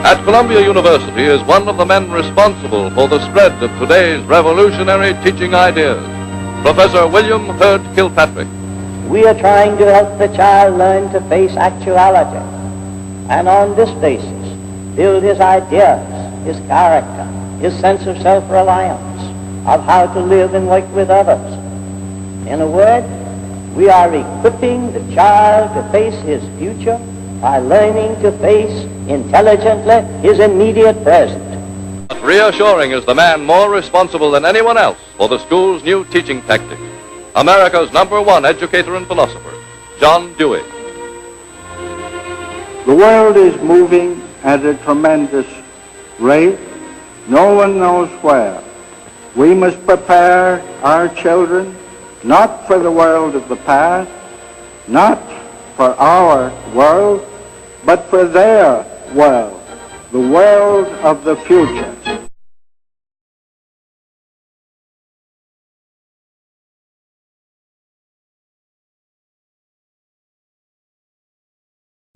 at Columbia University is one of the men responsible for the spread of today's revolutionary teaching ideas, Professor William Hurd Kilpatrick. We are trying to help the child learn to face actuality, and on this basis build his ideas, his character, his sense of self-reliance, of how to live and work with others. In a word, we are equipping the child to face his future by learning to face intelligently his immediate present. But reassuring is the man more responsible than anyone else for the school's new teaching tactics, America's #1 educator and philosopher, John Dewey. The world is moving at a tremendous rate. No one knows where. We must prepare our children not for the world of the past, not for our world, but for their world, the world of the future.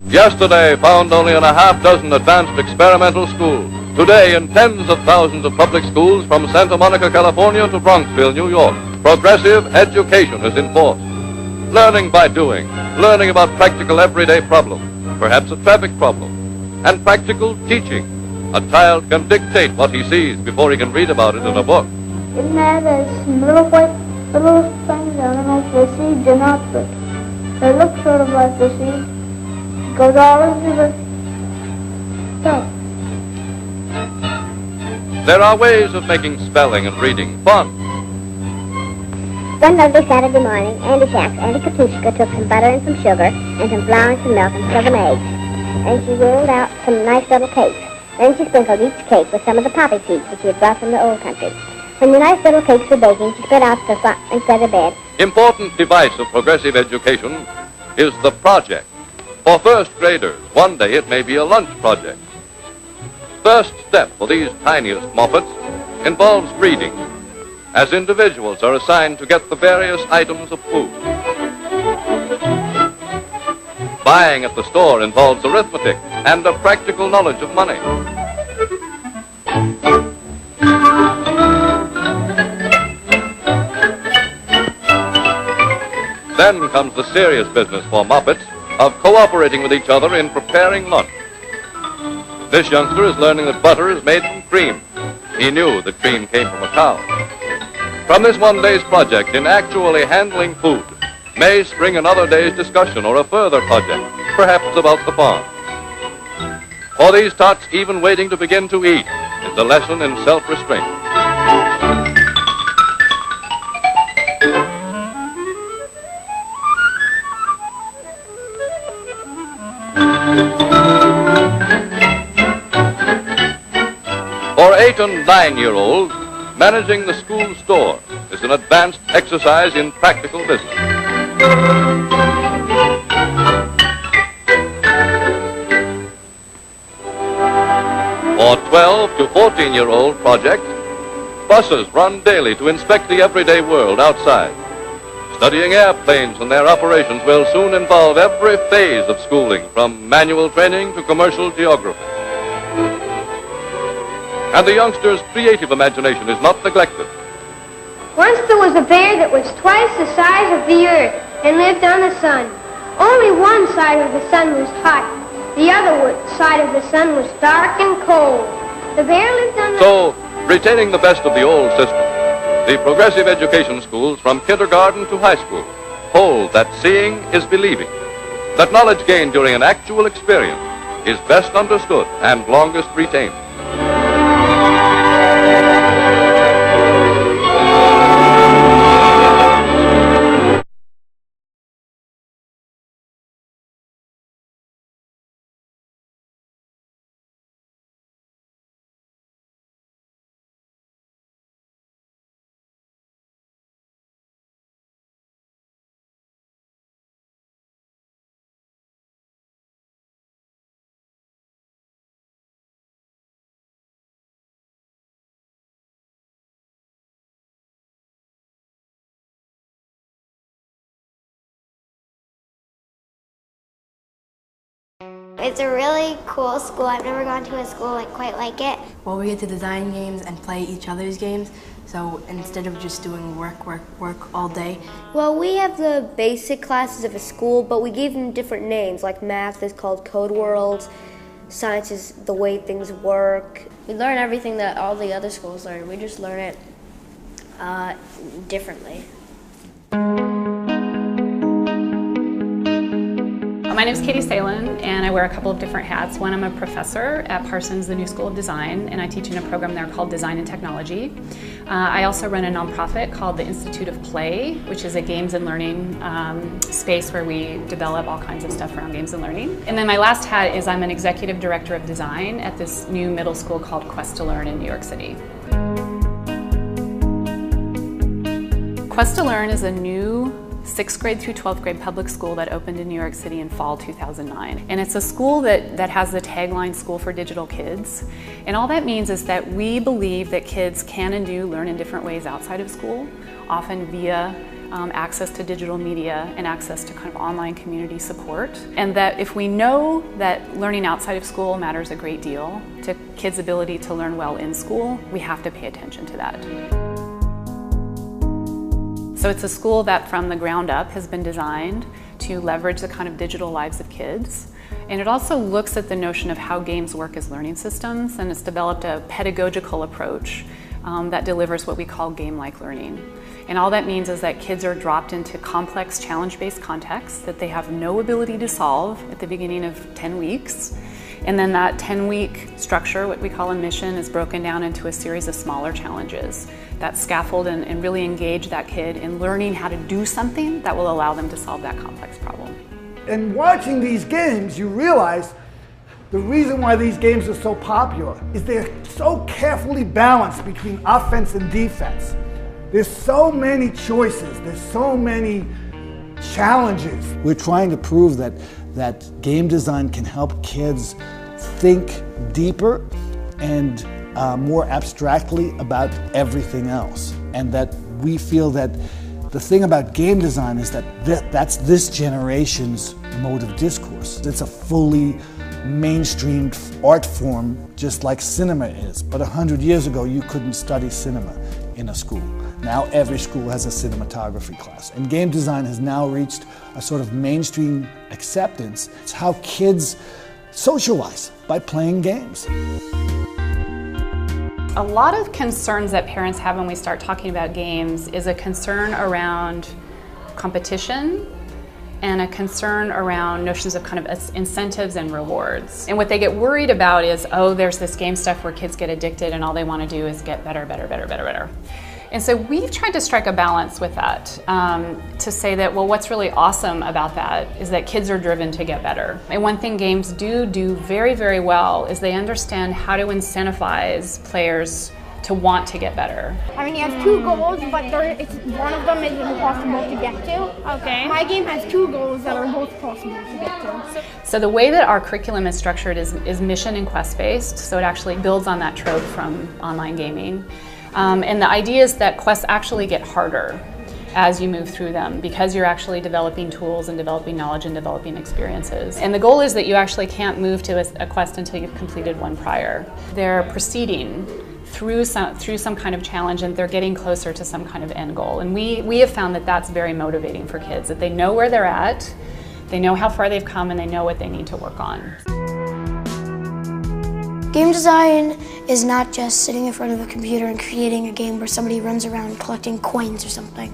Yesterday found only in a half dozen advanced experimental schools. Today, in tens of thousands of public schools from Santa Monica, California to Bronxville, New York, progressive education is in force. Learning by doing, learning about practical everyday problems, perhaps a traffic problem, and practical teaching. A child can dictate what he sees before he can read about it in a book. In there, there's some little things. I don't know if they're seeds or not, but they look sort of like the seeds. It goes all into the stuff. There are ways of making spelling and reading fun. One lovely Saturday morning, Andy Shack, Andy Katushka took some butter and some sugar and some flour and some milk and some eggs. And she rolled out some nice little cakes. Then she sprinkled each cake with some of the poppy seeds that she had brought from the old country. When the nice little cakes were baking, she spread out the and feather bed. Important device of progressive education is the project. For first graders, one day it may be a lunch project. First step for these tiniest moppets involves reading, as individuals are assigned to get the various items of food. Buying at the store involves arithmetic and a practical knowledge of money. Then comes the serious business for moppets of cooperating with each other in preparing lunch. This youngster is learning that butter is made from cream. He knew that cream came from a cow. From this one day's project in actually handling food may spring another day's discussion or a further project, perhaps about the farm. For these tots, even waiting to begin to eat is a lesson in self-restraint. For 8- and 9-year-olds, managing the school store is an advanced exercise in practical business. For 12- to 14-year-old projects, buses run daily to inspect the everyday world outside. Studying airplanes and their operations will soon involve every phase of schooling, from manual training to commercial geography. And the youngster's creative imagination is not neglected. Once there was a bear that was twice the size of the earth and lived on the sun. Only one side of the sun was hot. The other side of the sun was dark and cold. The bear lived on the... So, retaining the best of the old system, the progressive education schools from kindergarten to high school hold that seeing is believing, that knowledge gained during an actual experience is best understood and longest retained. It's a really cool school. I've never gone to a school quite like it. Well, we get to design games and play each other's games. So instead of just doing work all day. Well, we have the basic classes of a school, but we gave them different names. Like math is called Code World, science is the way things work. We learn everything that all the other schools learn. We just learn it differently. My name is Katie Salen, and I wear a couple of different hats. One, I'm a professor at Parsons, the New School of Design, and I teach in a program there called Design and Technology. I also run a nonprofit called the Institute of Play, which is a games and learning space where we develop all kinds of stuff around games and learning. And then my last hat is I'm an executive director of design at this new middle school called Quest to Learn in New York City. Quest to Learn is a new 6th grade through 12th grade public school that opened in New York City in fall 2009. And it's a school that has the tagline School for Digital Kids. And all that means is that we believe that kids can and do learn in different ways outside of school, often via access to digital media and access to kind of online community support. And that if we know that learning outside of school matters a great deal to kids' ability to learn well in school, we have to pay attention to that. So it's a school that from the ground up has been designed to leverage the kind of digital lives of kids. And it also looks at the notion of how games work as learning systems, and it's developed a pedagogical approach that delivers what we call game-like learning. And all that means is that kids are dropped into complex challenge-based contexts that they have no ability to solve at the beginning of 10 weeks. And then that 10-week structure, what we call a mission, is broken down into a series of smaller challenges that scaffold and really engage that kid in learning how to do something that will allow them to solve that complex problem. And watching these games, you realize the reason why these games are so popular is they're so carefully balanced between offense and defense. There's so many choices, there's so many challenges. We're trying to prove that game design can help kids think deeper and more abstractly about everything else. And that we feel that the thing about game design is that that's this generation's mode of discourse. It's a fully mainstreamed art form, just like cinema is. But 100 years ago, you couldn't study cinema in a school. Now every school has a cinematography class. And game design has now reached a sort of mainstream acceptance. It's how kids socialize, by playing games. A lot of concerns that parents have when we start talking about games is a concern around competition and a concern around notions of kind of incentives and rewards. And what they get worried about is, oh, there's this game stuff where kids get addicted and all they want to do is get better, better, better, better, better. And so we've tried to strike a balance with that, to say that, well, what's really awesome about that is that kids are driven to get better. And one thing games do very, very well is they understand how to incentivize players to want to get better. I mean, he has 2 goals, but one of them is impossible to get to. Okay. My game has 2 goals that are both possible to get to. So the way that our curriculum is structured is mission and quest-based, so it actually builds on that trope from online gaming. And the idea is that quests actually get harder as you move through them because you're actually developing tools and developing knowledge and developing experiences. And the goal is that you actually can't move to a quest until you've completed one prior. They're proceeding through some kind of challenge and they're getting closer to some kind of end goal. And we have found that that's very motivating for kids, that they know where they're at, they know how far they've come, and they know what they need to work on. Game design is not just sitting in front of a computer and creating a game where somebody runs around collecting coins or something.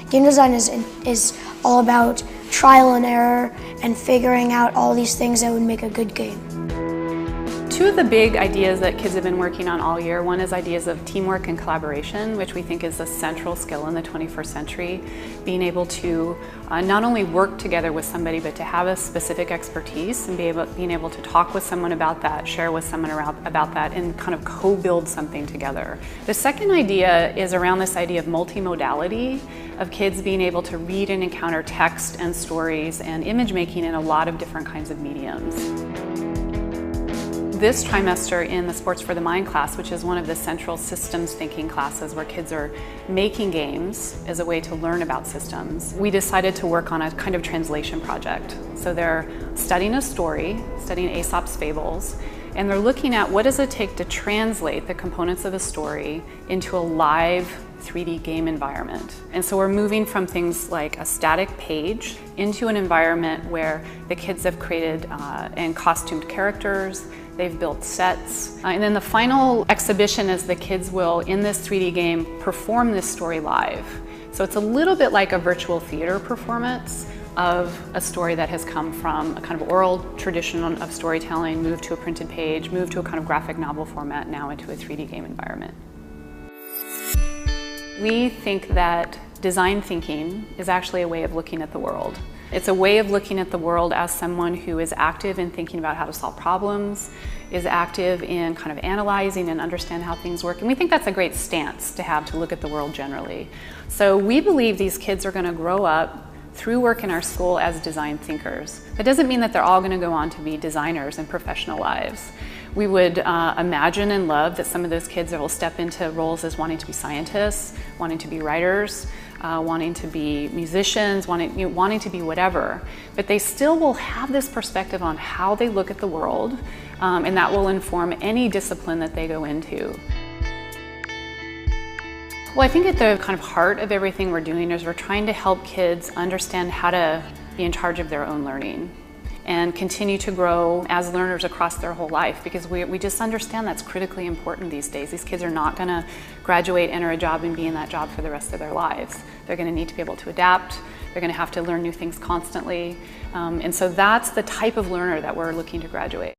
Game design is all about trial and error and figuring out all these things that would make a good game. 2 of the big ideas that kids have been working on all year, one is ideas of teamwork and collaboration, which we think is a central skill in the 21st century. Being able to not only work together with somebody, but to have a specific expertise and being able to talk with someone about that, share with someone about that, and kind of co-build something together. The second idea is around this idea of multimodality, of kids being able to read and encounter text and stories and image making in a lot of different kinds of mediums. This trimester in the Sports for the Mind class, which is one of the central systems thinking classes where kids are making games as a way to learn about systems, we decided to work on a kind of translation project. So they're studying a story, studying Aesop's fables, and they're looking at what does it take to translate the components of a story into a live 3D game environment. And so we're moving from things like a static page into an environment where the kids have created and costumed characters, they've built sets. And then the final exhibition is the kids will, in this 3D game, perform this story live. So it's a little bit like a virtual theater performance of a story that has come from a kind of oral tradition of storytelling, moved to a printed page, moved to a kind of graphic novel format, now into a 3D game environment. We think that design thinking is actually a way of looking at the world. It's a way of looking at the world as someone who is active in thinking about how to solve problems, is active in kind of analyzing and understand how things work. And we think that's a great stance to have to look at the world generally. So we believe these kids are going to grow up through work in our school as design thinkers. That doesn't mean that they're all going to go on to be designers in professional lives. We would imagine and love that some of those kids will step into roles as wanting to be scientists, wanting to be writers, wanting to be musicians, wanting to be whatever. But they still will have this perspective on how they look at the world, and that will inform any discipline that they go into. Well, I think at the kind of heart of everything we're doing is we're trying to help kids understand how to be in charge of their own learning and continue to grow as learners across their whole life, because we just understand that's critically important these days. These kids are not going to graduate, enter a job, and be in that job for the rest of their lives. They're going to need to be able to adapt. They're going to have to learn new things constantly. And so that's the type of learner that we're looking to graduate.